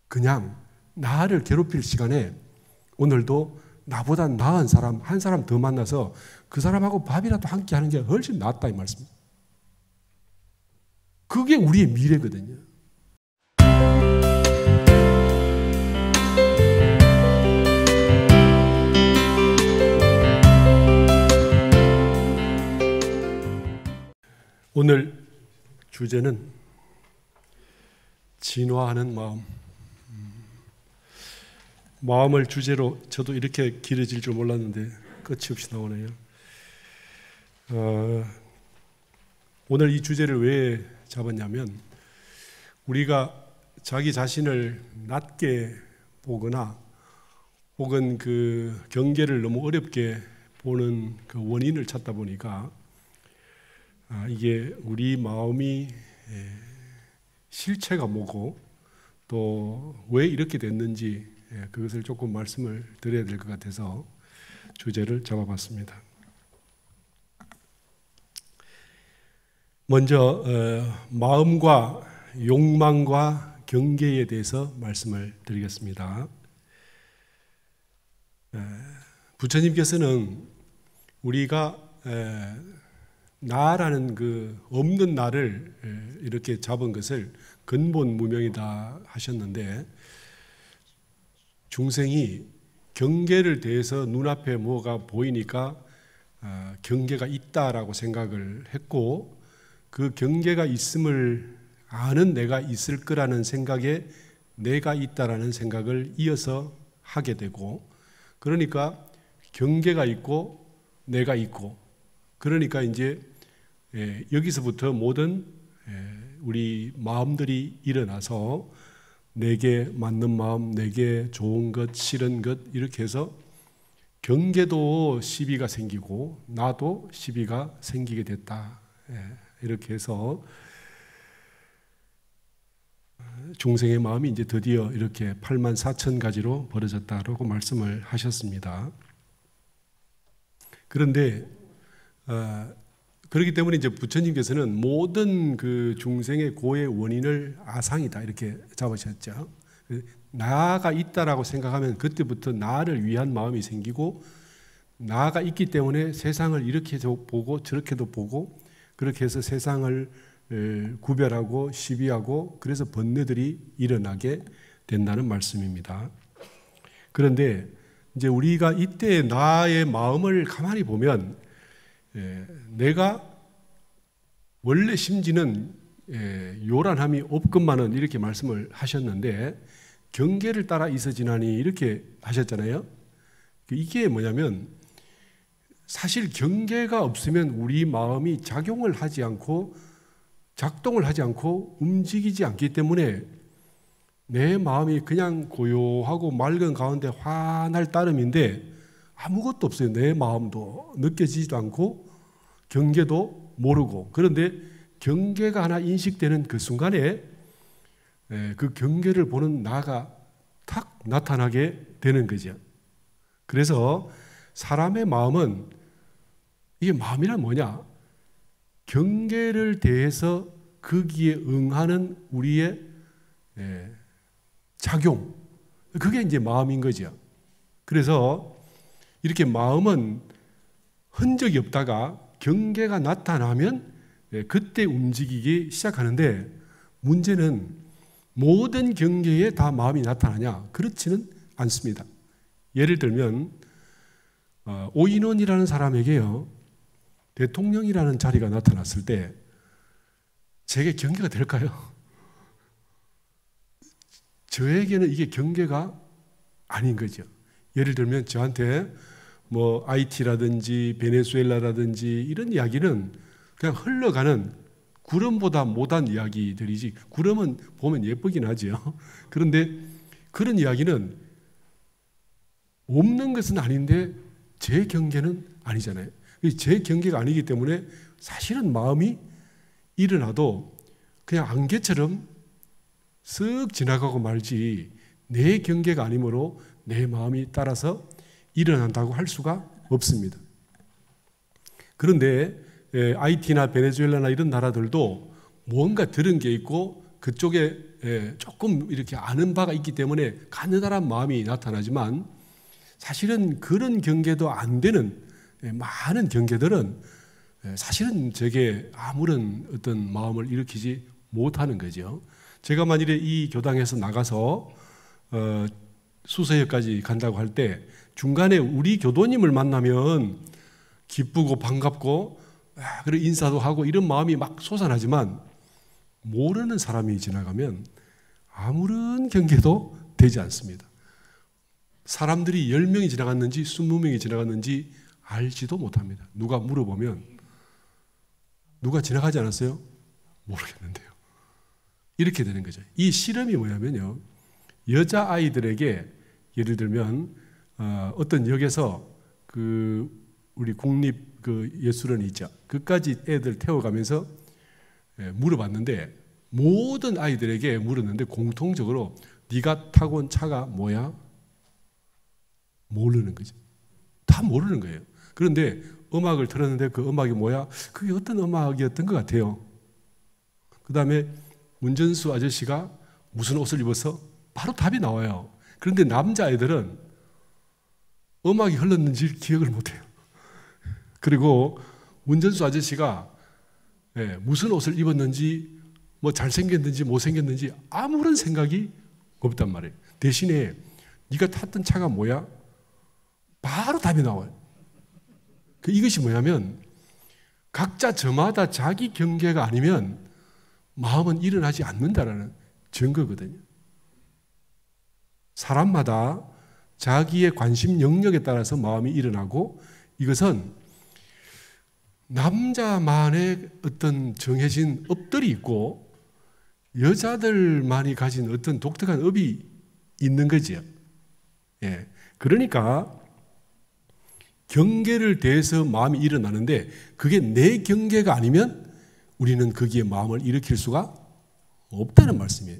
그냥 나를 괴롭힐 시간에 오늘도 나보다 나은 사람 한 사람 더 만나서 그 사람하고 밥이라도 함께 하는 게 훨씬 낫다 이 말씀입니다. 그게 우리의 미래거든요. 오늘 주제는 진화하는 마음. 마음을 주제로 저도 이렇게 길어질 줄 몰랐는데 끝이 없이 나오네요. 오늘 이 주제를 왜 잡았냐면 우리가 자기 자신을 낮게 보거나 혹은 그 경계를 너무 어렵게 보는 그 원인을 찾다 보니까 이게 우리 마음이 실체가 뭐고 또 왜 이렇게 됐는지 그것을 조금 말씀을 드려야 될 것 같아서 주제를 잡아봤습니다. 먼저 마음과 욕망과 경계에 대해서 말씀을 드리겠습니다. 부처님께서는 우리가 나라는 그 없는 나를 이렇게 잡은 것을 근본 무명이다 하셨는데 중생이 경계를 대해서 눈앞에 뭐가 보이니까 경계가 있다라고 생각을 했고 그 경계가 있음을 아는 내가 있을 거라는 생각에 내가 있다라는 생각을 이어서 하게 되고 그러니까 경계가 있고 내가 있고 그러니까 이제 여기서부터 모든 우리 마음들이 일어나서 내게 맞는 마음, 내게 좋은 것, 싫은 것 이렇게 해서 경계도 시비가 생기고 나도 시비가 생기게 됐다. 이렇게 해서 중생의 마음이 이제 드디어 이렇게 84,000가지로 벌어졌다라고 말씀을 하셨습니다. 그런데 그렇기 때문에 이제 부처님께서는 모든 그 중생의 고의 원인을 아상이다 이렇게 잡으셨죠. 나가 있다라고 생각하면 그때부터 나를 위한 마음이 생기고 나가 있기 때문에 세상을 이렇게도 보고 저렇게도 보고 그렇게 해서 세상을 구별하고 시비하고 그래서 번뇌들이 일어나게 된다는 말씀입니다. 그런데 이제 우리가 이때 나의 마음을 가만히 보면 내가 원래 심지는 요란함이 없건만은 이렇게 말씀을 하셨는데 경계를 따라 있어지나니 이렇게 하셨잖아요. 이게 뭐냐면 사실 경계가 없으면 우리 마음이 작용을 하지 않고 작동을 하지 않고 움직이지 않기 때문에 내 마음이 그냥 고요하고 맑은 가운데 환할 따름인데 아무것도 없어요. 내 마음도 느껴지지도 않고 경계도 모르고 그런데 경계가 하나 인식되는 그 순간에 그 경계를 보는 나가 탁 나타나게 되는 거죠. 그래서 사람의 마음은 이게 마음이란 뭐냐? 경계를 대해서 거기에 응하는 우리의 작용 그게 이제 마음인 거죠. 그래서 이렇게 마음은 흔적이 없다가 경계가 나타나면 그때 움직이기 시작하는데 문제는 모든 경계에 다 마음이 나타나냐? 그렇지는 않습니다. 예를 들면 오인원이라는 사람에게요 대통령이라는 자리가 나타났을 때 제게 경계가 될까요? 저에게는 이게 경계가 아닌 거죠. 예를 들면 저한테 뭐 IT라든지 베네수엘라라든지 이런 이야기는 그냥 흘러가는 구름보다 못한 이야기들이지 구름은 보면 예쁘긴 하죠. 그런데 그런 이야기는 없는 것은 아닌데 제 경계는 아니잖아요. 제 경계가 아니기 때문에 사실은 마음이 일어나도 그냥 안개처럼 쓱 지나가고 말지 내 경계가 아니므로 내 마음이 따라서 일어난다고 할 수가 없습니다. 그런데 IT나 베네수엘라나 이런 나라들도 뭔가 들은 게 있고 그쪽에 조금 이렇게 아는 바가 있기 때문에 가느다란 마음이 나타나지만 사실은 그런 경계도 안 되는 많은 경계들은 사실은 제게 아무런 어떤 마음을 일으키지 못하는 거죠. 제가 만일에 이 교당에서 나가서 수서역까지 간다고 할 때 중간에 우리 교도님을 만나면 기쁘고 반갑고 그리고 인사도 하고 이런 마음이 막 솟아나지만 모르는 사람이 지나가면 아무런 경계도 되지 않습니다. 사람들이 10명이 지나갔는지 20명이 지나갔는지 알지도 못합니다. 누가 물어보면 누가 지나가지 않았어요? 모르겠는데요. 이렇게 되는 거죠. 이 실험이 뭐냐면요, 여자아이들에게 예를 들면 어떤 역에서 우리 국립 예술원이 있죠. 그까지 애들 태워가면서 물어봤는데 모든 아이들에게 물었는데 공통적으로 네가 타고 온 차가 뭐야? 모르는 거죠. 다 모르는 거예요. 그런데 음악을 틀었는데 그 음악이 뭐야? 그게 어떤 음악이었던 것 같아요. 그 다음에 운전수 아저씨가 무슨 옷을 입어서 바로 답이 나와요. 그런데 남자애들은 음악이 흘렀는지 기억을 못해요. 그리고 운전수 아저씨가 무슨 옷을 입었는지 뭐 잘생겼는지 못생겼는지 아무런 생각이 없단 말이에요. 대신에 네가 탔던 차가 뭐야? 바로 답이 나와요. 이것이 뭐냐면 각자 저마다 자기 경계가 아니면 마음은 일어나지 않는다라는 증거거든요. 사람마다 자기의 관심 영역에 따라서 마음이 일어나고 이것은 남자만의 어떤 정해진 업들이 있고 여자들만이 가진 어떤 독특한 업이 있는 거지요. 그러니까 경계를 대해서 마음이 일어나는데 그게 내 경계가 아니면 우리는 거기에 마음을 일으킬 수가 없다는 말씀이에요.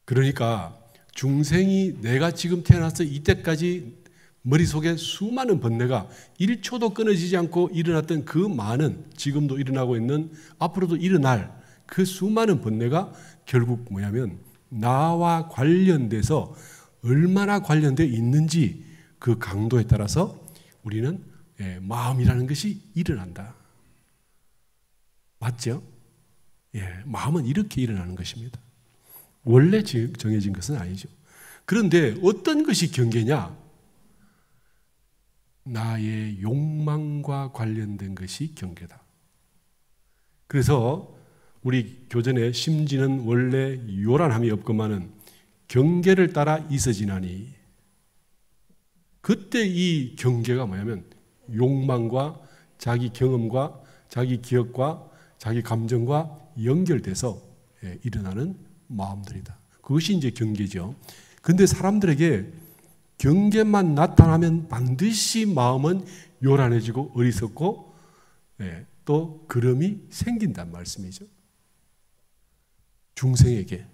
그러니까 중생이 내가 지금 태어나서 이때까지 머릿속에 수많은 번뇌가 1초도 끊어지지 않고 일어났던 그 많은 지금도 일어나고 있는 앞으로도 일어날 그 수많은 번뇌가 결국 뭐냐면 나와 관련돼서 얼마나 관련되어 있는지 그 강도에 따라서 우리는 마음이라는 것이 일어난다. 맞죠? 마음은 이렇게 일어나는 것입니다. 원래 정해진 것은 아니죠. 그런데 어떤 것이 경계냐? 나의 욕망과 관련된 것이 경계다. 그래서 우리 교전에 심지는 원래 요란함이 없건만은 경계를 따라 있어지나니 그때 이 경계가 뭐냐면 욕망과 자기 경험과 자기 기억과 자기 감정과 연결돼서 일어나는 마음들이다. 그것이 이제 경계죠. 근데 사람들에게 경계만 나타나면 반드시 마음은 요란해지고 어리석고 또 그름이 생긴단 말씀이죠. 중생에게.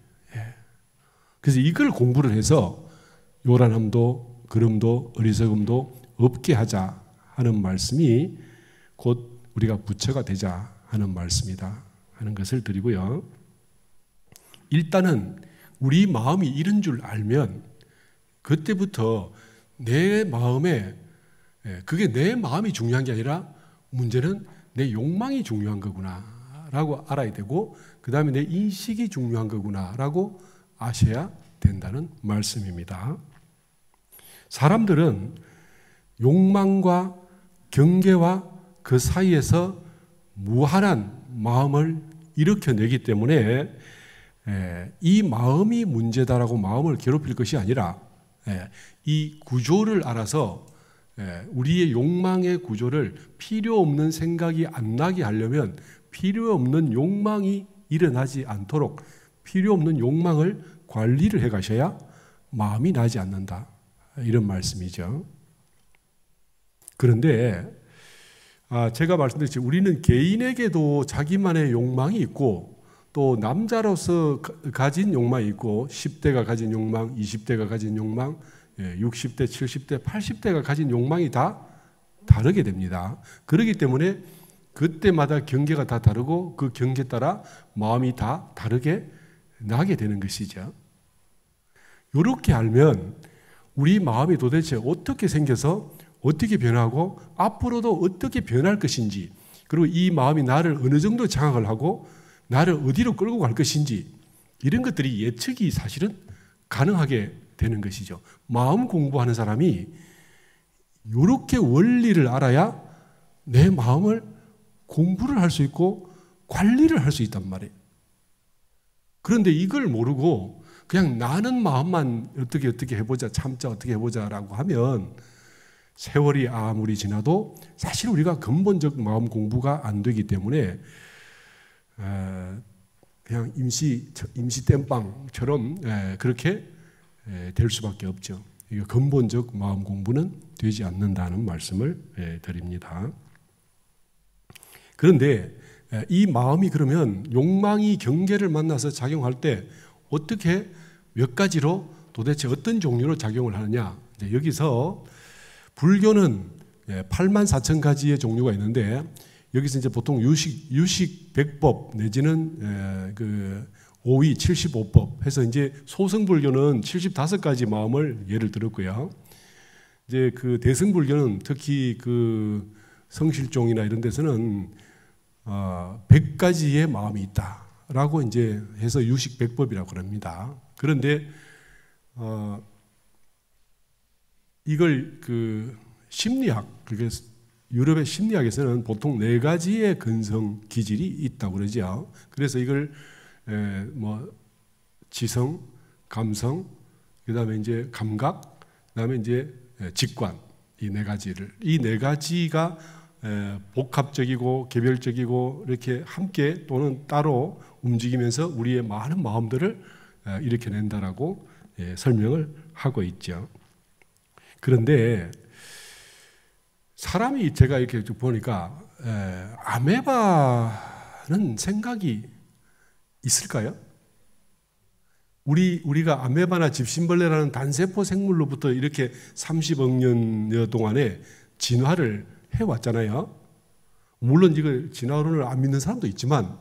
그래서 이걸 공부를 해서 요란함도 그름도 어리석음도 없게 하자 하는 말씀이 곧 우리가 부처가 되자 하는 말씀이다 하는 것을 드리고요. 일단은 우리 마음이 이런 줄 알면 그때부터 내 마음에 그게 내 마음이 중요한 게 아니라 문제는 내 욕망이 중요한 거구나 라고 알아야 되고 그 다음에 내 인식이 중요한 거구나 라고 아셔야 된다는 말씀입니다. 사람들은 욕망과 경계와 그 사이에서 무한한 마음을 일으켜내기 때문에 이 마음이 문제다라고 마음을 괴롭힐 것이 아니라 이 구조를 알아서 우리의 욕망의 구조를 필요 없는 생각이 안 나게 하려면 필요 없는 욕망이 일어나지 않도록 필요 없는 욕망을 관리를 해 가셔야 마음이 나지 않는다. 이런 말씀이죠. 그런데 제가 말씀드렸지 우리는 개인에게도 자기만의 욕망이 있고 또 남자로서 가진 욕망이 있고 10대가 가진 욕망, 20대가 가진 욕망, 60대, 70대, 80대가 가진 욕망이 다 다르게 됩니다. 그렇기 때문에 그때마다 경계가 다 다르고 그 경계 따라 마음이 다 다르게 나게 되는 것이죠. 이렇게 알면 우리 마음이 도대체 어떻게 생겨서 어떻게 변하고 앞으로도 어떻게 변할 것인지, 그리고 이 마음이 나를 어느 정도 장악을 하고 나를 어디로 끌고 갈 것인지, 이런 것들이 예측이 사실은 가능하게 되는 것이죠. 마음 공부하는 사람이 이렇게 원리를 알아야 내 마음을 공부를 할 수 있고 관리를 할 수 있단 말이에요. 그런데 이걸 모르고 그냥 나는 마음만 어떻게 해보자, 참자 어떻게 해보자라고 하면 세월이 아무리 지나도 사실 우리가 근본적 마음 공부가 안 되기 때문에 그냥 임시 땜빵처럼 그렇게 될 수밖에 없죠. 근본적 마음 공부는 되지 않는다는 말씀을 드립니다. 그런데 이 마음이 그러면 욕망이 경계를 만나서 작용할 때 어떻게 몇 가지로 도대체 어떤 종류로 작용을 하느냐. 여기서 불교는 84,000가지의 종류가 있는데 여기서 이제 보통 유식 100법 내지는 그 5위 75법 해서 이제 소승불교는 75가지 마음을 예를 들었고요. 이제 그 대승불교는 특히 그 성실종이나 이런 데서는 100가지의 마음이 있다라고 이제 해서 유식 100법이라고 합니다. 그런데 이걸 그 심리학, 그게 유럽의 심리학에서는 보통 4가지의 근성 기질이 있다고 그러죠. 그래서 이걸 뭐 지성, 감성, 그다음에 이제 감각, 그다음에 이제 직관, 이 4가지를, 이 4가지가 복합적이고 개별적이고 이렇게 함께 또는 따로 움직이면서 우리의 많은 마음들을 일으켜낸다라고 설명을 하고 있죠. 그런데 사람이 제가 이렇게 쭉 보니까 아메바는 생각이 있을까요? 우리가 아메바나 집신벌레라는 단세포 생물로부터 이렇게 30억 년여 동안에 진화를 해왔잖아요. 물론 이걸 진화론을 안 믿는 사람도 있지만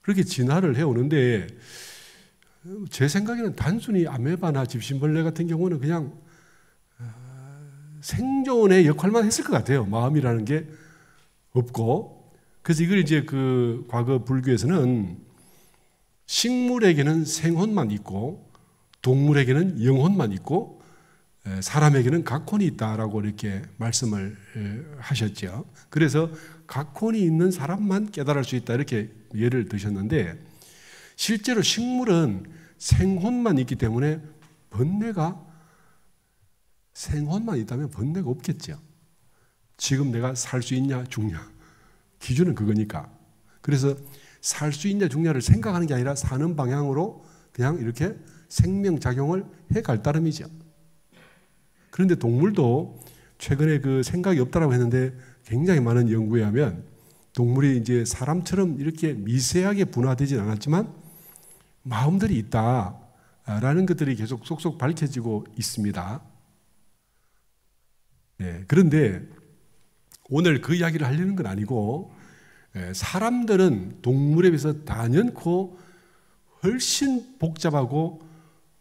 그렇게 진화를 해오는데 제 생각에는 단순히 아메바나 집신벌레 같은 경우는 그냥 생존의 역할만 했을 것 같아요. 마음이라는 게 없고. 그래서 이걸 이제 그 과거 불교에서는 식물에게는 생혼만 있고 동물에게는 영혼만 있고 사람에게는 각혼이 있다라고 이렇게 말씀을 하셨죠. 그래서 각혼이 있는 사람만 깨달을 수 있다 이렇게 예를 드셨는데 실제로 식물은 생혼만 있기 때문에 생혼만 있다면 번뇌가 없겠죠. 지금 내가 살 수 있냐 죽냐 기준은 그거니까. 그래서 살 수 있냐 죽냐를 생각하는 게 아니라 사는 방향으로 그냥 이렇게 생명작용을 해갈 따름이죠. 그런데 동물도 최근에 그 생각이 없다라고 했는데 굉장히 많은 연구에 하면 동물이 이제 사람처럼 이렇게 미세하게 분화되진 않았지만 마음들이 있다라는 것들이 계속 속속 밝혀지고 있습니다. 그런데 오늘 그 이야기를 하려는 건 아니고 사람들은 동물에 비해서 단연코 훨씬 복잡하고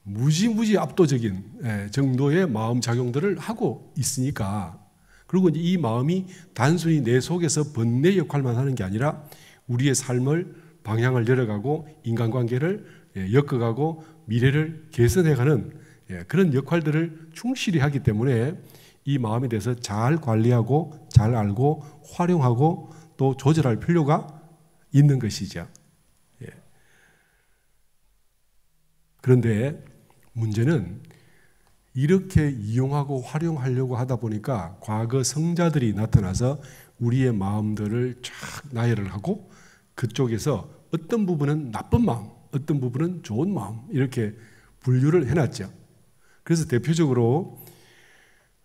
무지무지 압도적인 정도의 마음 작용들을 하고 있으니까, 그리고 이 마음이 단순히 내 속에서 번뇌 역할만 하는 게 아니라 우리의 삶을 방향을 열어가고 인간관계를 엮어가고 미래를 개선해가는 그런 역할들을 충실히 하기 때문에 이 마음에 대해서 잘 관리하고 잘 알고 활용하고 또 조절할 필요가 있는 것이죠. 그런데 문제는 이렇게 이용하고 활용하려고 하다 보니까 과거 성자들이 나타나서 우리의 마음들을 쫙 나열을 하고 그쪽에서 어떤 부분은 나쁜 마음, 어떤 부분은 좋은 마음 이렇게 분류를 해놨죠. 그래서 대표적으로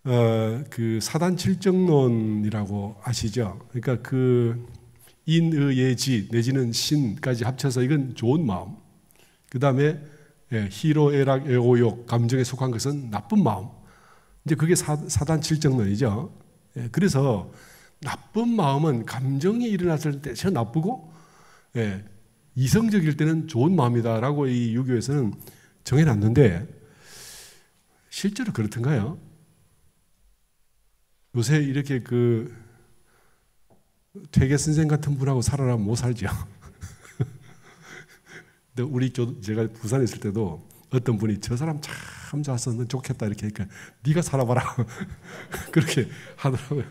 그 사단 칠정론이라고 아시죠? 그러니까 그 인의예지 내지는 신까지 합쳐서 이건 좋은 마음. 그 다음에 희로, 애락, 애오욕, 감정에 속한 것은 나쁜 마음. 이제 그게 사단 칠정론이죠. 그래서 나쁜 마음은 감정이 일어났을 때 저 나쁘고, 예, 이성적일 때는 좋은 마음이다라고 이 유교에서는 정해놨는데 실제로 그렇던가요? 요새 이렇게 그 퇴계 선생 같은 분하고 살아라면 못 살죠. 근데 제가 부산에 있을 때도 어떤 분이 저 사람 참 좋아서 너 좋겠다 이렇게 하니까 네가 살아봐라 그렇게 하더라고요.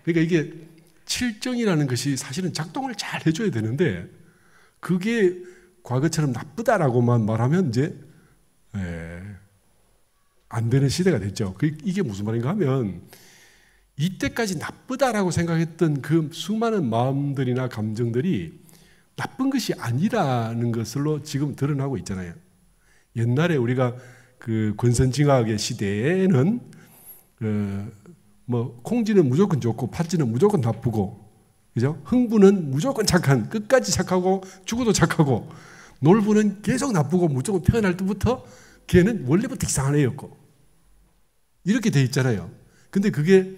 그러니까 이게 칠정이라는 것이 사실은 작동을 잘 해줘야 되는데 그게 과거처럼 나쁘다라고만 말하면 이제 안 되는 시대가 됐죠. 이게 무슨 말인가 하면 이때까지 나쁘다라고 생각했던 그 수많은 마음들이나 감정들이 나쁜 것이 아니라는 것으로 지금 드러나고 있잖아요. 옛날에 우리가 그 권선징악의 시대에는 뭐 콩쥐는 무조건 좋고 팥쥐는 무조건 나쁘고, 그죠? 흥부는 무조건 착한, 끝까지 착하고 죽어도 착하고, 놀부는 계속 나쁘고 무조건 태어날 때부터 걔는 원래부터 이상한 애였고, 이렇게 돼 있잖아요. 근데 그게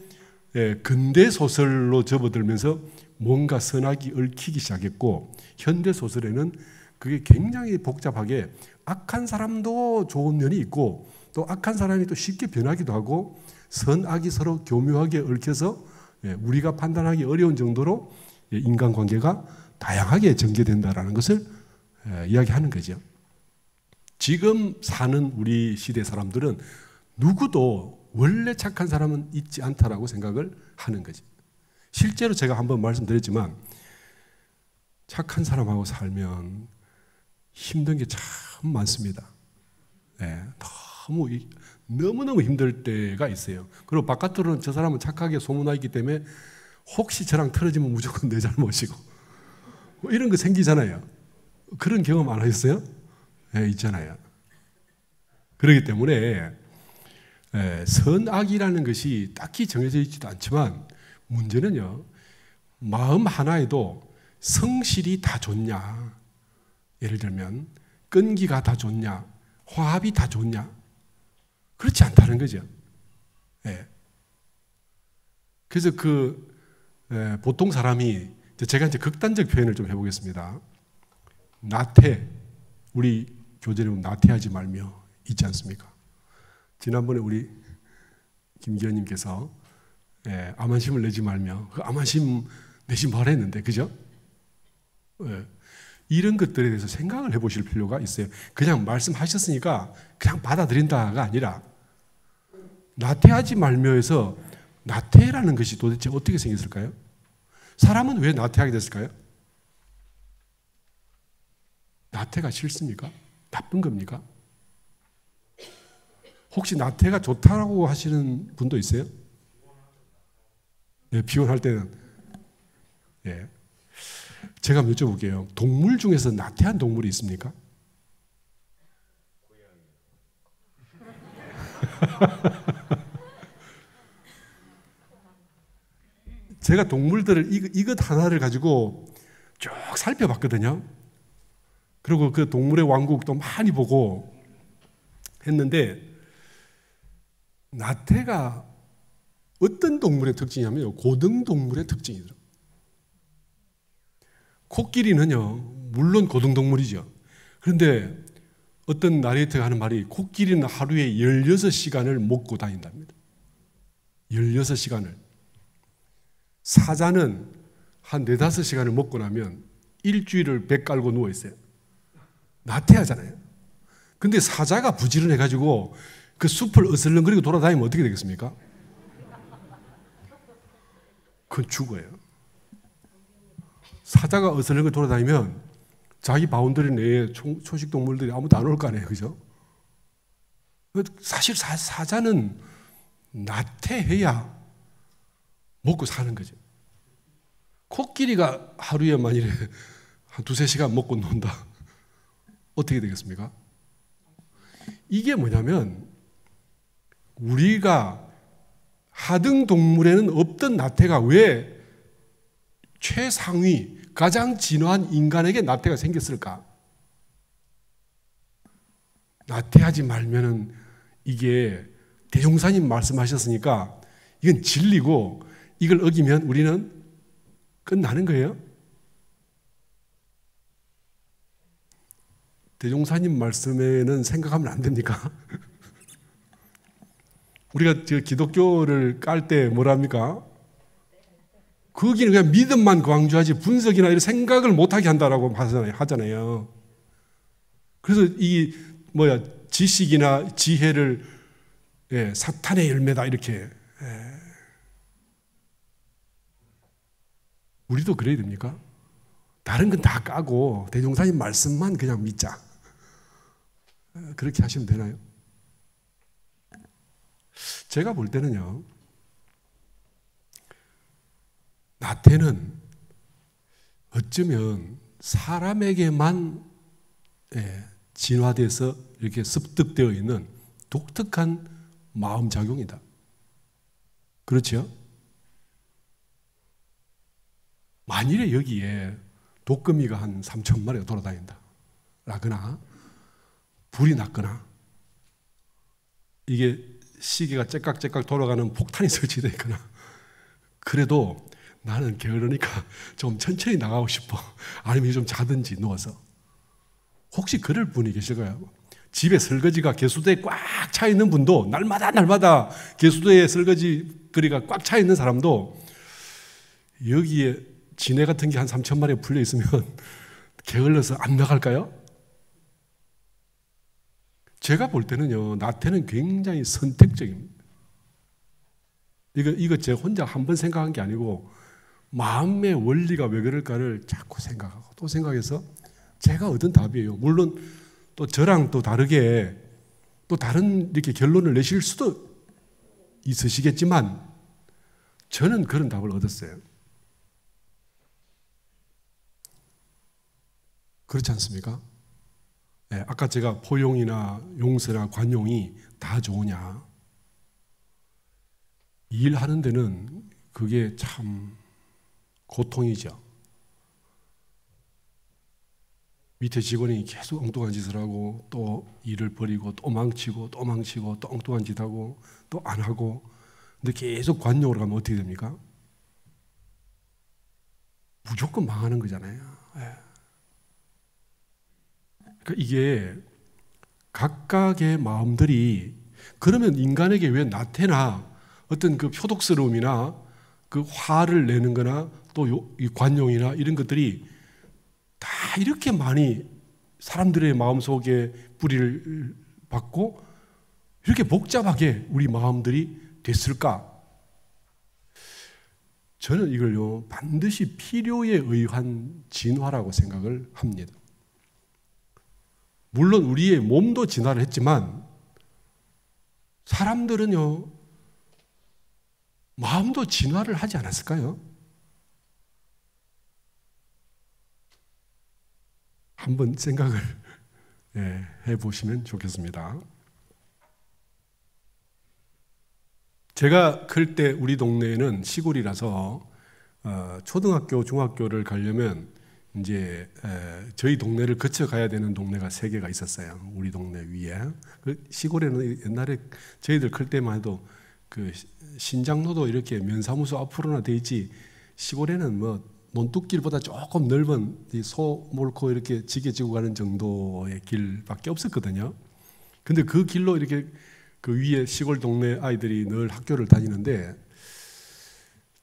근대 소설로 접어들면서 뭔가 선악이 얽히기 시작했고, 현대 소설에는 그게 굉장히 복잡하게 악한 사람도 좋은 면이 있고 또 악한 사람이 또 쉽게 변하기도 하고 선악이 서로 교묘하게 얽혀서 우리가 판단하기 어려운 정도로 인간관계가 다양하게 전개된다는 것을 이야기하는 거죠. 지금 사는 우리 시대 사람들은 누구도 원래 착한 사람은 있지 않다라고 생각을 하는 거지. 실제로 제가 한번 말씀드렸지만 착한 사람하고 살면 힘든 게 참 많습니다. 너무너무 힘들 때가 있어요. 그리고 바깥으로는 저 사람은 착하게 소문나 있기 때문에 혹시 저랑 틀어지면 무조건 내 잘못이고 뭐 이런 거 생기잖아요. 그런 경험 안 하셨어요? 있잖아요. 그렇기 때문에 선악이라는 것이 딱히 정해져 있지도 않지만 문제는요, 마음 하나에도 성실이 다 좋냐, 예를 들면 끈기가 다 좋냐, 화합이 다 좋냐, 그렇지 않다는 거죠. 그래서 보통 사람이, 제가 이제 극단적 표현을 좀 해보겠습니다. 나태, 우리 교재에 보면 나태하지 말며 있지 않습니까? 지난번에 우리 김기현님께서 암환심을 내지 말며, 그 암환심 내지 말아 했는데, 그죠? 이런 것들에 대해서 생각을 해보실 필요가 있어요. 그냥 말씀하셨으니까 그냥 받아들인다가 아니라 나태하지 말며에서 나태라는 것이 도대체 어떻게 생겼을까요? 사람은 왜 나태하게 됐을까요? 나태가 싫습니까? 나쁜 겁니까? 혹시 나태가 좋다고 하시는 분도 있어요? 네, 피곤할 때는. 예. 제가 여쭤볼게요. 동물 중에서 나태한 동물이 있습니까? 제가 동물들을 이것 하나를 가지고 쭉 살펴봤거든요. 그리고 그 동물의 왕국도 많이 보고 했는데 나태가 어떤 동물의 특징이냐면 고등동물의 특징이더라고요. 코끼리는요, 물론 고등동물이죠. 그런데 어떤 나레이터가 하는 말이 코끼리는 하루에 16시간을 먹고 다닌답니다. 16시간을. 사자는 한 4-5시간을 먹고 나면 일주일을 배 깔고 누워있어요. 나태하잖아요. 근데 사자가 부지런해가지고 그 숲을 어슬렁거리고 돌아다니면 어떻게 되겠습니까? 그건 죽어요. 사자가 어슬렁거리고 돌아다니면 자기 바운더리 내에 초식 동물들이 아무도 안 올 거 아니에요. 그죠? 사실 사자는 나태해야 먹고 사는 거죠. 코끼리가 하루에 만일에 한 2-3시간 먹고 논다. 어떻게 되겠습니까? 이게 뭐냐면 우리가 하등 동물에는 없던 나태가 왜 최상위, 가장 진화한 인간에게 나태가 생겼을까? 나태하지 말면은 이게 대종사님 말씀하셨으니까 이건 진리고 이걸 어기면 우리는 끝나는 거예요. 대종사님 말씀에는 생각하면 안 됩니까? 우리가 기독교를 깔 때 뭐랍니까? 거기는 그냥 믿음만 강조하지 분석이나 이런 생각을 못하게 한다라고 하잖아요. 그래서 이 지식이나 지혜를 사탄의 열매다 이렇게. 우리도 그래야 됩니까? 다른 건 다 까고 대종사님 말씀만 그냥 믿자. 그렇게 하시면 되나요? 제가 볼 때는요, 나태는 어쩌면 사람에게만 진화돼서 이렇게 습득되어 있는 독특한 마음작용이다. 그렇죠? 만일에 여기에 독거미가 한 3,000마리가 돌아다닌다 라거나 불이 났거나 이게 시계가 째깍째깍 돌아가는 폭탄이 설치되어 있거나 그래도 나는 게으르니까 좀 천천히 나가고 싶어. 아니면 좀 자든지 누워서. 혹시 그럴 분이 계실까요? 집에 설거지가 개수대에 꽉 차 있는 분도 날마다 개수대에 설거지 거리가 꽉 차 있는 사람도 여기에 지네 같은 게 한 3,000마리가 풀려 있으면 게을러서 안 나갈까요? 제가 볼 때는요, 나태는 굉장히 선택적입니다. 이거 제가 혼자 한 번 생각한 게 아니고 마음의 원리가 왜 그럴까를 자꾸 생각하고 또 생각해서 제가 얻은 답이에요. 물론 또 저랑 또 다르게 또 다른 이렇게 결론을 내실 수도 있으시겠지만 저는 그런 답을 얻었어요. 그렇지 않습니까? 네, 아까 제가 포용이나 용서나 관용이 다 좋으냐? 일하는 데는 그게 참 고통이죠. 밑에 직원이 계속 엉뚱한 짓을 하고 또 일을 버리고 또 망치고 또 엉뚱한 짓 하고 또 안 하고 근데 계속 관용으로 가면 어떻게 됩니까? 무조건 망하는 거잖아요. 그러니까 이게 각각의 마음들이 그러면 인간에게 왜 나태나 어떤 그 표독스러움이나 그 화를 내는 거나 또 이 관용이나 이런 것들이 다 이렇게 많이 사람들의 마음속에 뿌리를 받고 이렇게 복잡하게 우리 마음들이 됐을까? 저는 이걸요 반드시 필요에 의한 진화라고 생각을 합니다. 물론 우리의 몸도 진화를 했지만 사람들은요 마음도 진화를 하지 않았을까요? 한번 생각을 해보시면 좋겠습니다. 제가 클 때 우리 동네에는 시골이라서 초등학교, 중학교를 가려면 이제 저희 동네를 거쳐 가야 되는 동네가 3개가 있었어요. 우리 동네 위에. 그 시골에는 옛날에 저희들 클 때만 해도 그 신장로도 이렇게 면사무소 앞으로나 돼 있지 시골에는 뭐 논뚝길보다 조금 넓은 소 몰고 이렇게 지게 지고 가는 정도의 길밖에 없었거든요. 근데 그 길로 이렇게 그 위에 시골 동네 아이들이 늘 학교를 다니는데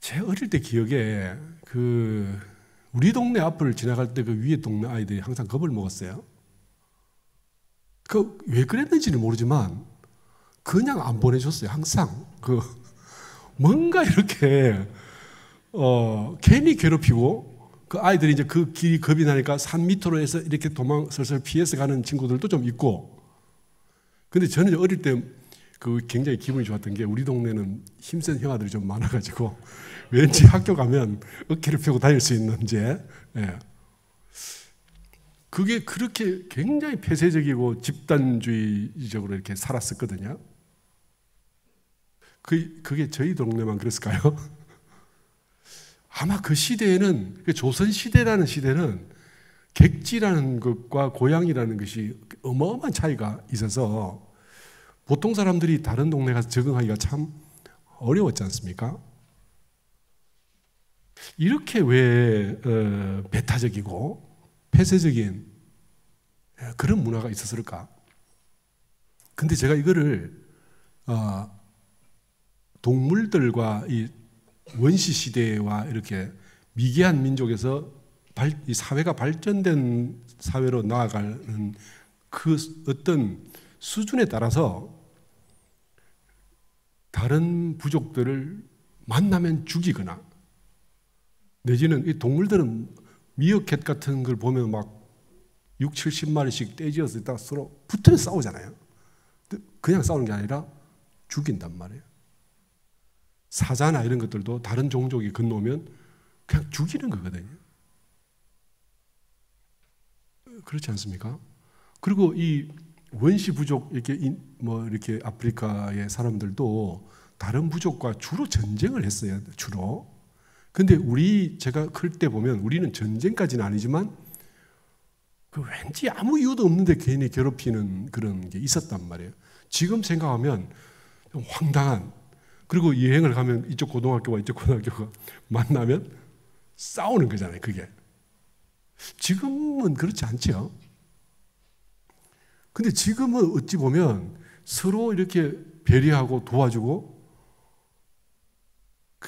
제 어릴 때 기억에 그 우리 동네 앞을 지나갈 때 그 위에 동네 아이들이 항상 겁을 먹었어요. 그 왜 그랬는지는 모르지만 그냥 안 보내줬어요. 항상 그 뭔가 이렇게 괜히 괴롭히고 그 아이들이 이제 그 길이 겁이 나니까 산 밑으로 해서 이렇게 도망 슬슬 피해서 가는 친구들도 좀 있고. 근데 저는 어릴 때 그 굉장히 기분이 좋았던 게 우리 동네는 힘센 형아들이 좀 많아가지고 왠지 학교 가면 어깨를 펴고 다닐 수 있는 이제 그게 그렇게 굉장히 폐쇄적이고 집단주의적으로 이렇게 살았었거든요. 그게 저희 동네만 그랬을까요? 아마 그 시대에는 조선 시대라는 시대는 객지라는 것과 고향이라는 것이 어마어마한 차이가 있어서 보통 사람들이 다른 동네 가서 적응하기가 참 어려웠지 않습니까? 이렇게 왜 배타적이고 폐쇄적인 그런 문화가 있었을까? 근데 제가 이거를 동물들과 이 원시 시대와 이렇게 미개한 민족에서 이 사회가 발전된 사회로 나아가는 그 어떤 수준에 따라서 다른 부족들을 만나면 죽이거나, 내지는 이 동물들은 미어캣 같은 걸 보면 막 6, 70마리씩 떼지어서 있다가 서로 붙으면 싸우잖아요. 그냥 싸우는 게 아니라 죽인단 말이에요. 사자나 이런 것들도 다른 종족이 건너오면 그냥 죽이는 거거든요. 그렇지 않습니까? 그리고 이 원시 부족 이렇게 아프리카의 사람들도 다른 부족과 주로 전쟁을 했어요. 주로. 근데 제가 클 때 보면 우리는 전쟁까지는 아니지만 그 왠지 아무 이유도 없는데 괜히 괴롭히는 그런 게 있었단 말이에요. 지금 생각하면 좀 황당한. 그리고 여행을 가면 이쪽 고등학교와 이쪽 고등학교가 만나면 싸우는 거잖아요. 그게. 지금은 그렇지 않죠. 근데 지금은 어찌 보면 서로 이렇게 배려하고 도와주고,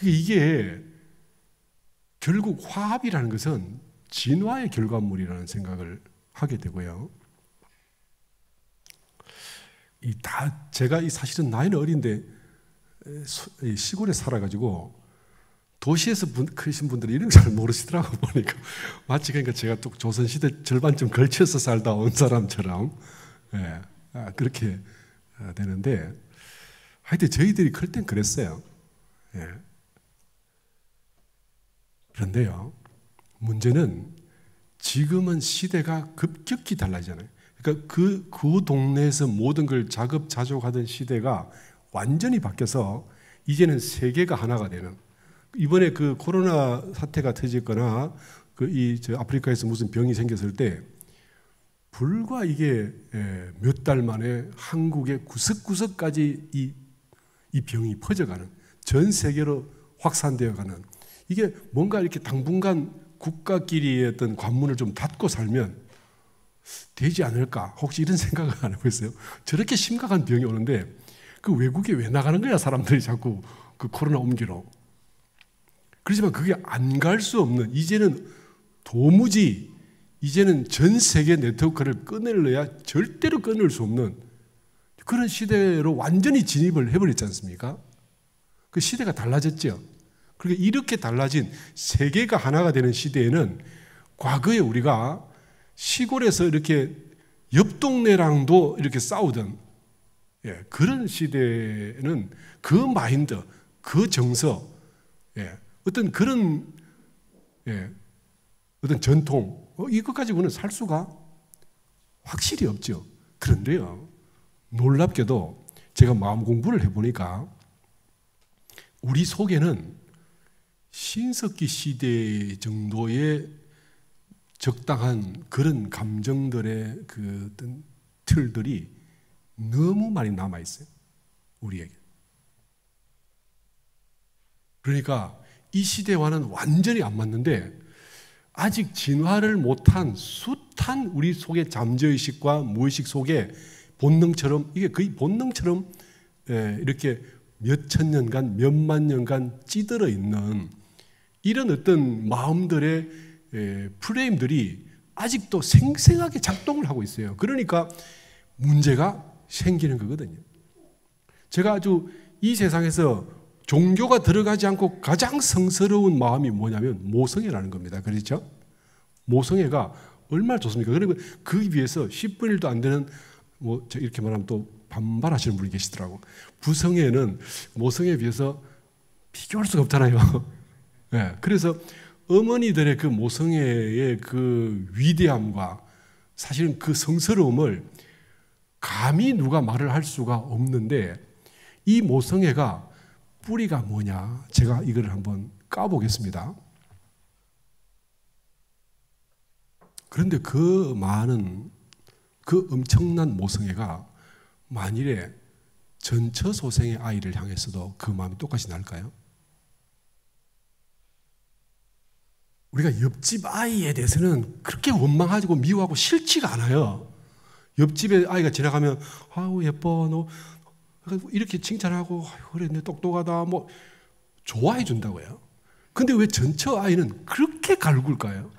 이게 결국 화합이라는 것은 진화의 결과물이라는 생각을 하게 되고요. 제가 사실은 나이는 어린데 시골에 살아가지고 도시에서 크신 분들은 이런 걸 잘 모르시더라고 보니까. 마치 그러니까 제가 또 조선시대 절반쯤 걸쳐서 살다 온 사람처럼 그렇게 되는데, 하여튼 저희들이 클 땐 그랬어요. 그런데요, 문제는 지금은 시대가 급격히 달라지잖아요. 그러니까 그 동네에서 모든 걸 자급자족하던 시대가 완전히 바뀌어서 이제는 세계가 하나가 되는, 이번에 그 코로나 사태가 터졌거나 저 아프리카에서 무슨 병이 생겼을 때 불과 이게 몇 달 만에 한국의 구석구석까지 이 병이 퍼져가는, 전 세계로 확산되어가는, 이게 뭔가 이렇게 당분간 국가끼리의 어떤 관문을 좀 닫고 살면 되지 않을까, 혹시 이런 생각을 안 해보겠어요? 저렇게 심각한 병이 오는데 그 외국에 왜 나가는 거야, 사람들이 자꾸 그 코로나 옮기러. 그렇지만 그게 안 갈 수 없는, 이제는 도무지 이제는 전 세계 네트워크를 끊으려야 절대로 끊을 수 없는 그런 시대로 완전히 진입을 해버렸지 않습니까? 그 시대가 달라졌죠. 그러니까 이렇게 달라진 세계가 하나가 되는 시대에는 과거에 우리가 시골에서 이렇게 옆 동네랑도 이렇게 싸우던 그런 시대는 그 마인드, 그 정서, 어떤 그런 어떤 전통, 이것 가지고는 살 수가 확실히 없죠. 그런데요, 놀랍게도 제가 마음 공부를 해보니까 우리 속에는 신석기 시대 정도의 적당한 그런 감정들의 그 어떤 틀들이 너무 많이 남아있어요. 우리에게. 그러니까 이 시대와는 완전히 안 맞는데, 아직 진화를 못한 숱한 우리 속의 잠재의식과 무의식 속에 본능처럼, 이게 거의 본능처럼 이렇게 몇천 년간, 몇만 년간 찌들어 있는 이런 어떤 마음들의 프레임들이 아직도 생생하게 작동을 하고 있어요. 그러니까 문제가 생기는 거거든요. 제가 아주 이 세상에서 종교가 들어가지 않고 가장 성스러운 마음이 뭐냐면 모성애라는 겁니다. 그렇죠? 모성애가 얼마나 좋습니까? 그리고 그 비해서 10분의 1도 안 되는, 이렇게 말하면 또 반발하시는 분이 계시더라고. 부성애는 모성애에 비해서 비교할 수가 없잖아요. 그래서 어머니들의 그 모성애의 그 위대함과 사실은 그 성스러움을 감히 누가 말을 할 수가 없는데, 이 모성애가 뿌리가 뭐냐? 제가 이걸 한번 까보겠습니다. 그런데 그 엄청난 모성애가 만일에 전처소생의 아이를 향해서도 그 마음이 똑같이 날까요? 우리가 옆집 아이에 대해서는 그렇게 원망하고 미워하고 싫지가 않아요. 옆집에 아이가 지나가면 아우 예뻐 너 이렇게 칭찬하고 그래 내 똑똑하다 뭐 좋아해 준다고요. 근데 왜 전처 아이는 그렇게 갈굴까요?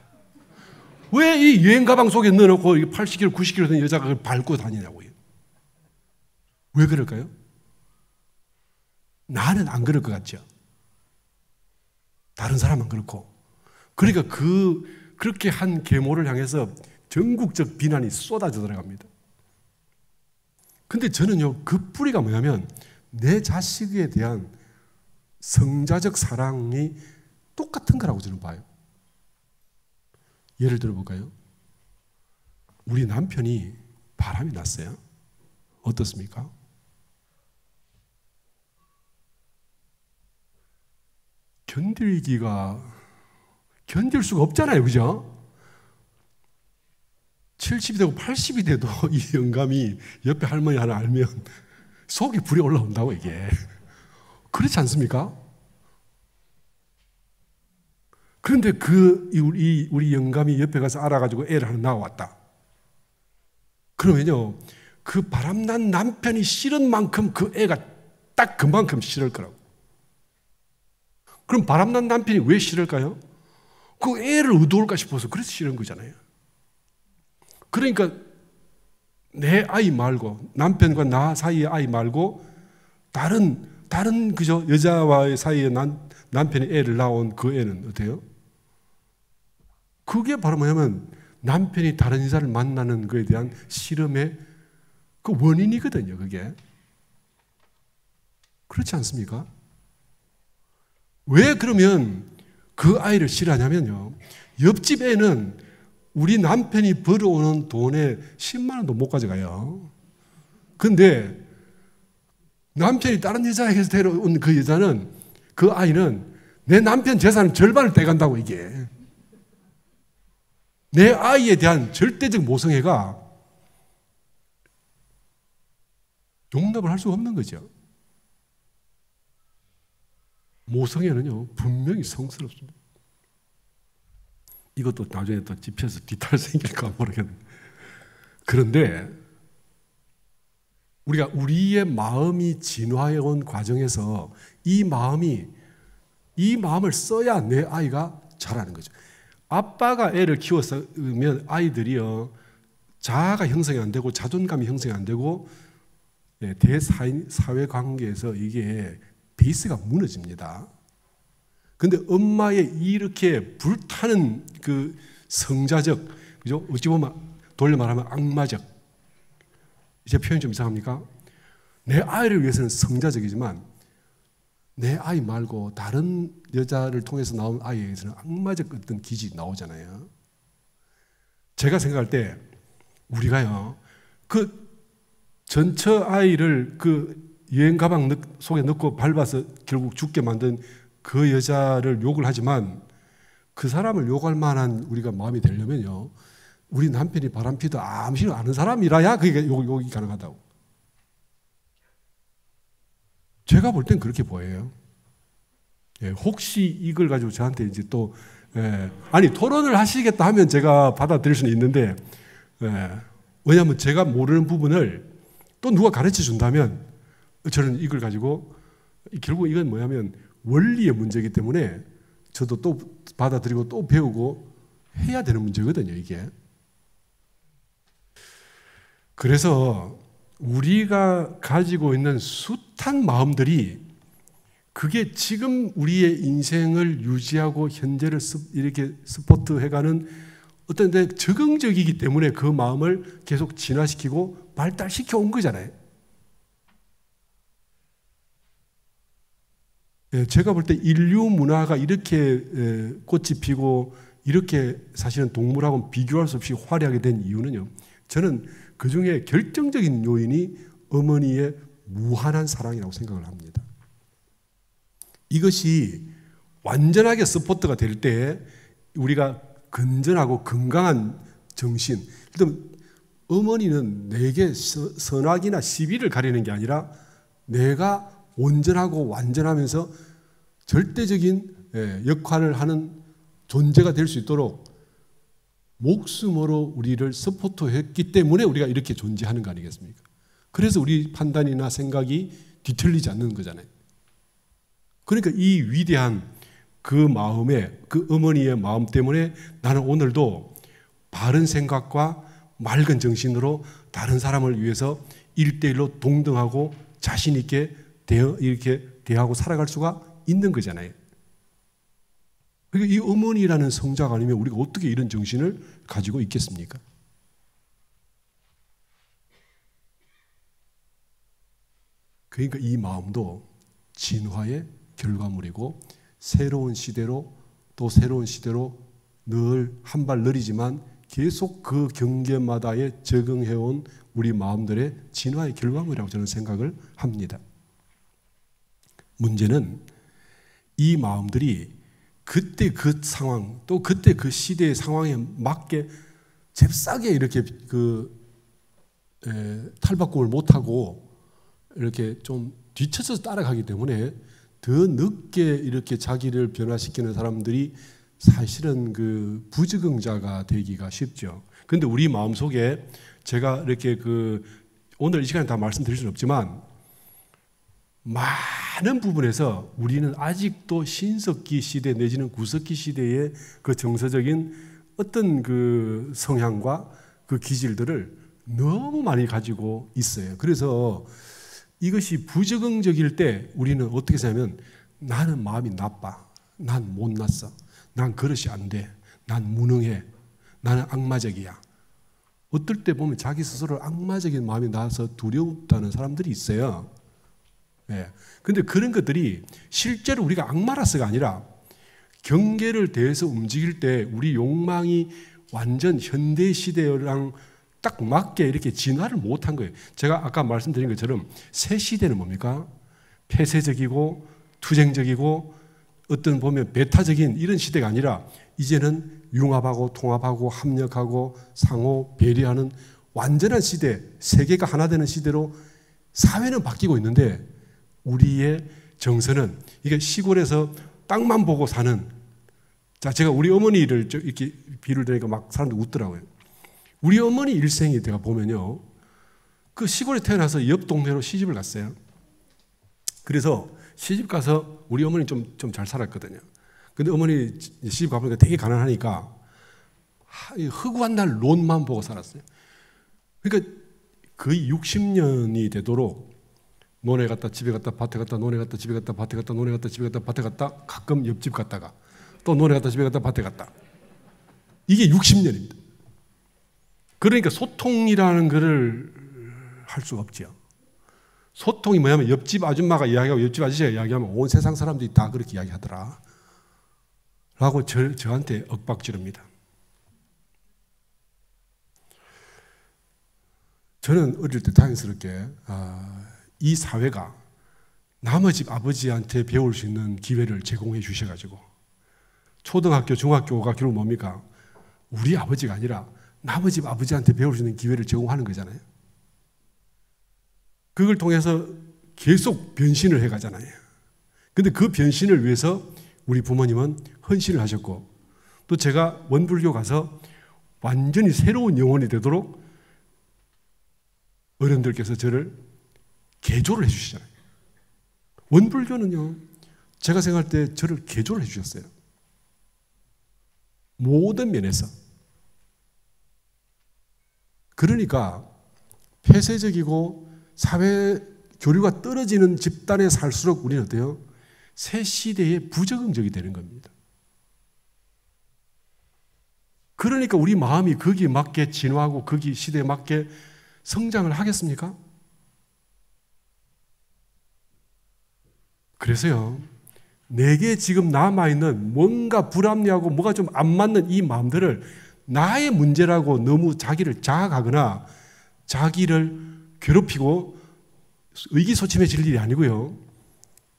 왜 이 여행 가방 속에 넣어놓고 80kg, 90kg 된 여자가 그걸 밟고 다니냐고요. 왜 그럴까요? 나는 안 그럴 것 같죠. 다른 사람은 그렇고. 그러니까 그렇게 한 계모를 향해서 전국적 비난이 쏟아져 들어갑니다. 근데 저는요, 그 뿌리가 뭐냐면 내 자식에 대한 성자적 사랑이 똑같은 거라고 저는 봐요. 예를 들어볼까요? 우리 남편이 바람이 났어요. 어떻습니까? 견딜 수가 없잖아요. 그죠? 70이 되고 80이 돼도 이 영감이 옆에 할머니 하나 알면 속이 불이 올라온다고 이게. 그렇지 않습니까? 그런데 우리 영감이 옆에 가서 알아가지고 애를 하나 낳아왔다. 그러면요, 그 바람난 남편이 싫은 만큼 그 애가 딱 그만큼 싫을 거라고. 그럼 바람난 남편이 왜 싫을까요? 그 애를 의도할까 싶어서 그래서 싫은 거잖아요. 그러니까 내 아이 말고 남편과 나 사이의 아이 말고 다른 그저 여자와의 사이에 남편이 애를 낳은 그 애는 어때요? 그게 바로 뭐냐면 남편이 다른 여자를 만나는 것에 대한 싫음의 그 원인이거든요. 그게 그렇지 않습니까? 왜 그러면 그 아이를 싫어하냐면요, 옆집 애는 우리 남편이 벌어오는 돈에 10만 원도 못 가져가요. 근데 남편이 다른 여자에게서 데려온 그 여자는, 그 아이는 내 남편 재산 절반을 떼간다고. 이게 내 아이에 대한 절대적 모성애가 용납을 할 수가 없는 거죠. 모성애는요 분명히 성스럽습니다. 이것도 나중에 또 집혀서 뒤탈 생길까 모르겠는데, 그런데 우리가 우리의 마음이 진화해 온 과정에서 이 마음을 써야 내 아이가 자라는 거죠. 아빠가 애를 키웠으면 아이들이요 자아가 형성이 안 되고 자존감이 형성이 안 되고 대사회 관계에서 이게 베이스가 무너집니다. 근데 엄마의 이렇게 불타는 그 성자적, 그죠? 어찌 보면 돌려 말하면 악마적, 이제 표현이 좀 이상합니까? 내 아이를 위해서는 성자적이지만 내 아이 말고 다른 여자를 통해서 나온 아이에게서는 악마적 어떤 기질이 나오잖아요. 제가 생각할 때 우리가요 그 전처 아이를 그 여행 가방 속에 넣고 밟아서 결국 죽게 만든 그 여자를 욕을 하지만 그 사람을 욕할 만한 우리가 마음이 되려면요 우리 남편이 바람피도 아무렇지도 않은 사람이라야 그게 욕이 가능하다고. 제가 볼 땐 그렇게 보여요. 혹시 이걸 가지고 저한테 이제 또 아니 토론을 하시겠다 하면 제가 받아들일 수는 있는데 왜냐하면 제가 모르는 부분을 또 누가 가르쳐 준다면 저는 이걸 가지고 결국 이건 뭐냐면 원리의 문제이기 때문에 저도 또 받아들이고 또 배우고 해야 되는 문제거든요, 이게. 그래서 우리가 가지고 있는 숱한 마음들이 그게 지금 우리의 인생을 유지하고 현재를 이렇게 스포트해가는 어떤 데 적응적이기 때문에 그 마음을 계속 진화시키고 발달시켜 온 거잖아요. 제가 볼 때 인류 문화가 이렇게 꽃이 피고 이렇게 사실은 동물하고는 비교할 수 없이 화려하게 된 이유는요, 저는 그 중에 결정적인 요인이 어머니의 무한한 사랑이라고 생각을 합니다. 이것이 완전하게 서포트가 될 때 우리가 건전하고 건강한 정신, 일단 어머니는 내게 선악이나 시비를 가리는 게 아니라 내가 온전하고 완전하면서 절대적인 역할을 하는 존재가 될 수 있도록 목숨으로 우리를 서포트했기 때문에 우리가 이렇게 존재하는 거 아니겠습니까? 그래서 우리 판단이나 생각이 뒤틀리지 않는 거잖아요. 그러니까 이 위대한 그 마음에, 그 어머니의 마음 때문에 나는 오늘도 바른 생각과 맑은 정신으로 다른 사람을 위해서 1대1로 동등하고 자신 있게 이렇게 대하고 살아갈 수가 있는 거잖아요. 그러니까 이 어머니라는 성자가 아니면 우리가 어떻게 이런 정신을 가지고 있겠습니까? 그러니까 이 마음도 진화의 결과물이고 새로운 시대로 또 새로운 시대로 늘 한 발 느리지만 계속 그 경계마다에 적응해온 우리 마음들의 진화의 결과물이라고 저는 생각을 합니다. 문제는 이 마음들이 그때 그 상황 또 그때 그 시대의 상황에 맞게 잽싸게 이렇게 탈바꿈을 못하고 이렇게 좀 뒤쳐서 따라가기 때문에 더 늦게 이렇게 자기를 변화시키는 사람들이 사실은 그 부적응자가 되기가 쉽죠. 그런데 우리 마음속에 제가 이렇게 오늘 이 시간에 다 말씀드릴 수는 없지만 많은 부분에서 우리는 아직도 신석기 시대 내지는 구석기 시대의 그 정서적인 어떤 그 성향과 그 기질들을 너무 많이 가지고 있어요. 그래서 이것이 부적응적일 때 우리는 어떻게 생각하면 나는 마음이 나빠. 난 못났어. 난 그릇이 안 돼. 난 무능해. 나는 악마적이야. 어떨 때 보면 자기 스스로 악마적인 마음이 나서 두렵다는 사람들이 있어요. 근데 그런 것들이 실제로 우리가 악마라서가 아니라 경계를 대해서 움직일 때 우리 욕망이 완전 현대 시대랑 딱 맞게 이렇게 진화를 못한 거예요. 제가 아까 말씀드린 것처럼 새 시대는 뭡니까? 폐쇄적이고 투쟁적이고 어떤 보면 배타적인 이런 시대가 아니라 이제는 융합하고 통합하고 합력하고 상호 배려하는 완전한 시대, 세계가 하나 되는 시대로 사회는 바뀌고 있는데 우리의 정서는 이게 시골에서 땅만 보고 사는, 자, 제가 우리 어머니를 이렇게 비유를 드리니까 막 사람들이 웃더라고요. 우리 어머니 일생이 제가 보면요, 그 시골에 태어나서 옆 동네로 시집을 갔어요. 그래서 시집 가서 우리 어머니 좀 잘 살았거든요. 근데 어머니 시집 가보니까 되게 가난하니까 허구한 날 론만 보고 살았어요. 그러니까 거의 60년이 되도록 논에 갔다 집에 갔다 밭에 갔다 논에 갔다 집에 갔다 밭에 갔다 논에 갔다 집에 갔다 밭에 갔다 가끔 옆집 갔다가 또 논에 갔다 집에 갔다 밭에 갔다. 이게 60년입니다. 그러니까 소통이라는 것을 할 수가 없죠. 소통이 뭐냐면 옆집 아줌마가 이야기하고 옆집 아저씨가 이야기하면 온 세상 사람들이 다 그렇게 이야기하더라 라고 저한테 윽박지릅니다. 저는 어릴 때 다행스럽게 이 사회가 남의 집 아버지한테 배울 수 있는 기회를 제공해 주셔가지고 초등학교, 중학교가 결국 뭡니까? 우리 아버지가 아니라 남의 집 아버지한테 배울 수 있는 기회를 제공하는 거잖아요. 그걸 통해서 계속 변신을 해가잖아요. 그런데 그 변신을 위해서 우리 부모님은 헌신을 하셨고 또 제가 원불교 가서 완전히 새로운 영혼이 되도록 어른들께서 저를 개조를 해주시잖아요. 원불교는요, 제가 생각할 때 저를 개조를 해주셨어요. 모든 면에서. 그러니까 폐쇄적이고 사회 교류가 떨어지는 집단에 살수록 우리는 어때요? 새 시대에 부적응적이 되는 겁니다. 그러니까 우리 마음이 거기에 맞게 진화하고 거기 시대에 맞게 성장을 하겠습니까? 그래서요, 내게 지금 남아있는 뭔가 불합리하고 뭐가 좀 안 맞는 이 마음들을 나의 문제라고 너무 자기를 자학하거나 자기를 괴롭히고 의기소침해질 일이 아니고요.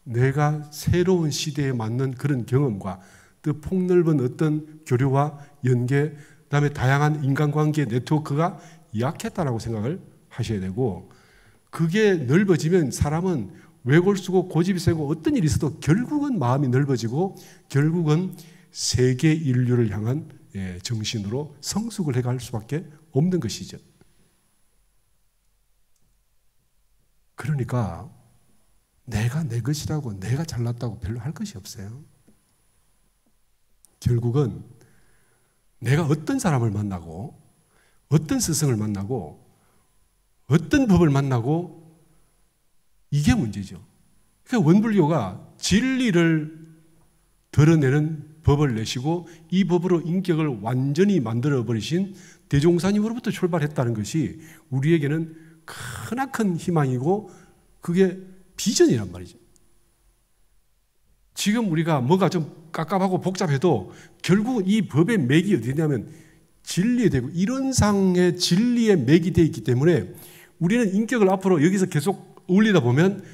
내가 새로운 시대에 맞는 그런 경험과 또 폭넓은 어떤 교류와 연계, 그다음에 다양한 인간관계 네트워크가 약했다라고 생각을 하셔야 되고, 그게 넓어지면 사람은 외골수고 고집이 세고 어떤 일이 있어도 결국은 마음이 넓어지고 결국은 세계 인류를 향한 정신으로 성숙을 해갈 수밖에 없는 것이죠. 그러니까 내가 내 것이라고 내가 잘났다고 별로 할 것이 없어요. 결국은 내가 어떤 사람을 만나고 어떤 스승을 만나고 어떤 법을 만나고 이게 문제죠. 그러니까 원불교가 진리를 드러내는 법을 내시고 이 법으로 인격을 완전히 만들어버리신 대종사님으로부터 출발했다는 것이 우리에게는 크나큰 희망이고 그게 비전이란 말이죠. 지금 우리가 뭐가 좀 깝깝하고 복잡해도 결국 이 법의 맥이 어디냐면 진리에 되고 이론상의 진리의 맥이 되어 있기 때문에 우리는 인격을 앞으로 여기서 계속 올리다 보면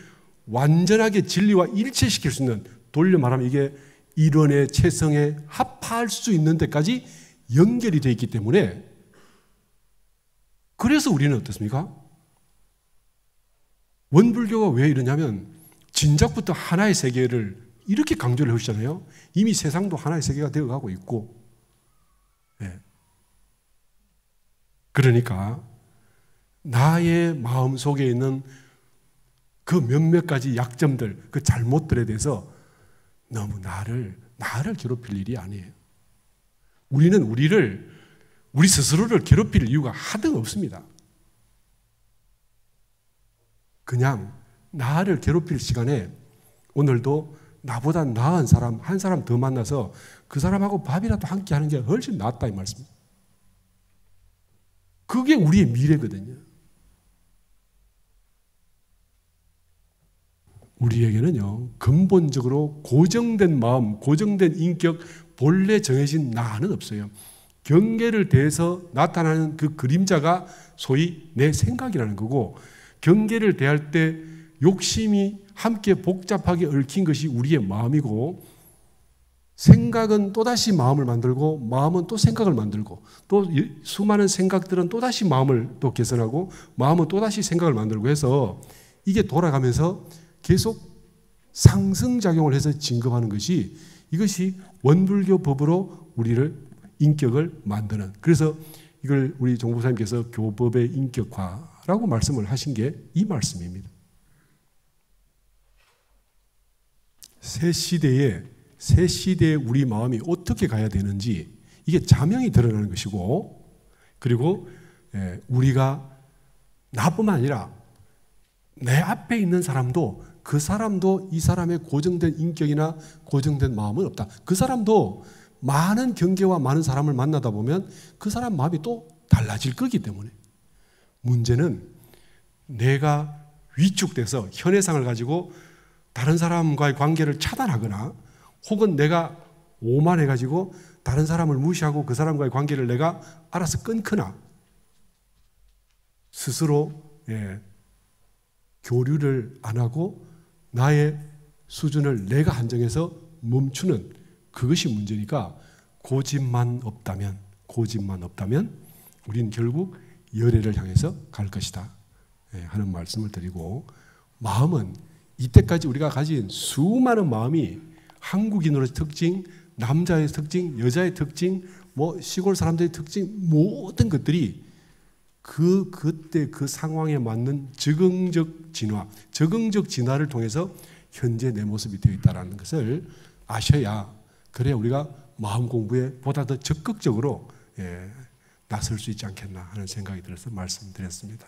완전하게 진리와 일치시킬 수 있는, 돌려 말하면 이게 이론의 체성에 합할 수 있는 데까지 연결이 되어 있기 때문에, 그래서 우리는 어떻습니까? 원불교가 왜 이러냐면 진작부터 하나의 세계를 이렇게 강조를 해주잖아요. 이미 세상도 하나의 세계가 되어가고 있고. 그러니까 나의 마음 속에 있는 그 몇몇 가지 약점들, 그 잘못들에 대해서 너무 나를 괴롭힐 일이 아니에요. 우리는 우리 스스로를 괴롭힐 이유가 하등 없습니다. 그냥 나를 괴롭힐 시간에 오늘도 나보다 나은 사람 한 사람 더 만나서 그 사람하고 밥이라도 함께 하는 게 훨씬 낫다 이 말씀입니다. 그게 우리의 미래거든요. 우리에게는요, 근본적으로 고정된 마음, 고정된 인격, 본래 정해진 나는 없어요. 경계를 대해서 나타나는 그 그림자가 소위 내 생각이라는 거고, 경계를 대할 때 욕심이 함께 복잡하게 얽힌 것이 우리의 마음이고, 생각은 또다시 마음을 만들고, 마음은 또 생각을 만들고, 또 수많은 생각들은 또다시 마음을 또 개선하고, 마음은 또다시 생각을 만들고 해서 이게 돌아가면서 계속 상승작용을 해서 진급하는 것이, 이것이 원불교 법으로 우리를 인격을 만드는, 그래서 이걸 우리 종부사님께서 교법의 인격화라고 말씀을 하신 게 이 말씀입니다. 새 시대에 우리 마음이 어떻게 가야 되는지 이게 자명히 드러나는 것이고, 그리고 우리가 나뿐만 아니라 내 앞에 있는 사람도, 그 사람도 이 사람의 고정된 인격이나 고정된 마음은 없다. 그 사람도 많은 경계와 많은 사람을 만나다 보면 그 사람 마음이 또 달라질 거기 때문에, 문제는 내가 위축돼서 현해상을 가지고 다른 사람과의 관계를 차단하거나, 혹은 내가 오만해가지고 다른 사람을 무시하고 그 사람과의 관계를 내가 알아서 끊거나, 스스로 교류를 안 하고 나의 수준을 내가 한정해서 멈추는, 그것이 문제니까 고집만 없다면 우리는 결국 열애를 향해서 갈 것이다 하는 말씀을 드리고, 마음은 이때까지 우리가 가진 수많은 마음이 한국인으로의 특징, 남자의 특징, 여자의 특징, 뭐 시골 사람들의 특징, 모든 것들이 그때 그 상황에 맞는 적응적 진화를 통해서 현재 내 모습이 되어 있다는 것을 아셔야, 그래야 우리가 마음 공부에 보다 더 적극적으로 나설 수 있지 않겠나 하는 생각이 들어서 말씀드렸습니다.